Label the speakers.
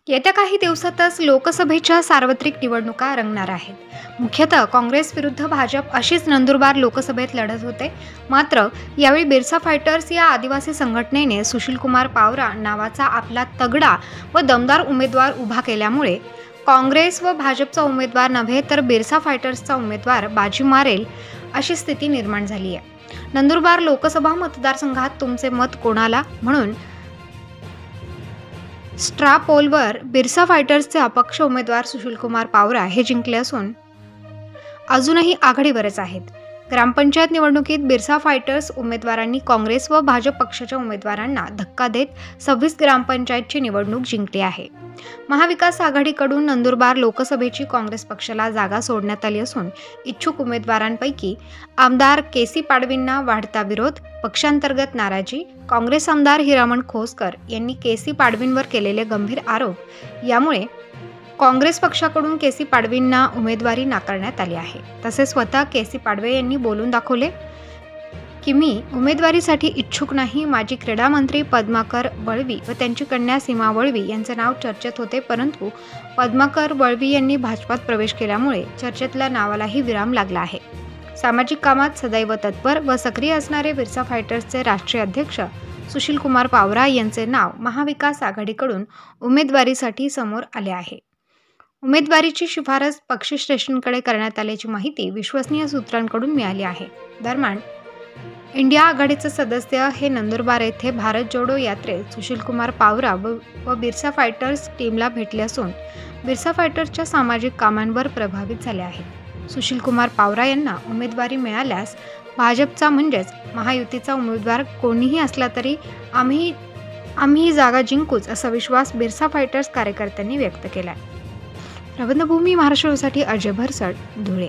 Speaker 1: येत्या काही दिवसातच लोकसभेच्या सार्वत्रिक निवडणुका रंगणार आहेत. मुख्यतः काँग्रेस विरुद्ध भाजप अशीच नंदुरबार लोकसभेत लढत होते. मात्र यावेळी बिरसा फायटर्स या आदिवासी संघटनेने सुशीलकुमार पावरा नावाचा आपला तगडा व दमदार उमेदवार उभा केल्यामुळे काँग्रेस व भाजपचा उमेदवार नव्हे तर बिरसा फायटर्सचा उमेदवार बाजी मारेल अशी स्थिती निर्माण झाली आहे. नंदुरबार लोकसभा मतदारसंघात तुमचे मत कोणाला म्हणून स्ट्रा पोलवर बिरसा फायटर्सचे अपक्ष उमेदवार सुशीलकुमार पावरा हे जिंकले असून अजूनही आघाडीवरच आहेत. ग्रामपंचायत निवडणुकीत बिरसा फायटर्स उमेदवारांनी काँग्रेस व भाजप पक्षाच्या उमेदवारांना धक्का देत 26 ग्रामपंचायतची निवडणूक जिंकली आहे. महाविकास आघाडीकडून नंदुरबार लोकसभेची काँग्रेस पक्षाला जागा सोडण्यात आली असून इच्छुक उमेदवारांपैकी आमदार के.सी. पाडवींना वाढता विरोध, पक्षांतर्गत नाराजी, काँग्रेस आमदार हिरामण खोसकर यांनी के.सी. पाडवींवर केलेले गंभीर आरोप यामुळे काँग्रेस पक्षाकडून के.सी. पाडवींना उमेदवारी नाकारण्यात आली आहे. तसेच स्वतः के.सी. पाडवे यांनी बोलून दाखवले की मी उमेदवारीसाठी इच्छुक नाही. माजी क्रीडा मंत्री पद्माकर वळवी व त्यांची कन्या सीमा वळवी यांचे नाव चर्चेत होते, परंतु पद्माकर वळवी यांनी भाजपात प्रवेश केल्यामुळे चर्चेतल्या नावालाही विराम लागला आहे. सामाजिक कामात सदैव तत्पर व सक्रिय असणारे बिरसा फायटर्सचे राष्ट्रीय अध्यक्ष सुशीलकुमार पावरा यांचे नाव महाविकास आघाडीकडून उमेदवारीसाठी समोर आले आहे. उमेदवारीची शिफारस पक्षश्रेष्ठींकडे करण्यात आल्याची माहिती विश्वसनीय सूत्रांकडून मिळाली आहे. दरम्यान इंडिया आघाडीचे सदस्य हे नंदुरबार येथे भारत जोडो यात्रेत सुशीलकुमार पावरा व बिरसा फायटर्स टीमला भेटले असून बिरसा फायटर्सच्या सामाजिक कामांवर प्रभावित झाले आहेत. सुशीलकुमार पावरा यांना उमेदवारी मिळाल्यास भाजपचा म्हणजेच महायुतीचा उमेदवार कोणीही असला तरी आम्ही ही जागा जिंकूच असा विश्वास बिरसा फायटर्स कार्यकर्त्यांनी व्यक्त केला. प्रबंधभूमी महाराष्ट्रासाठी अजय भरसट, धुळे.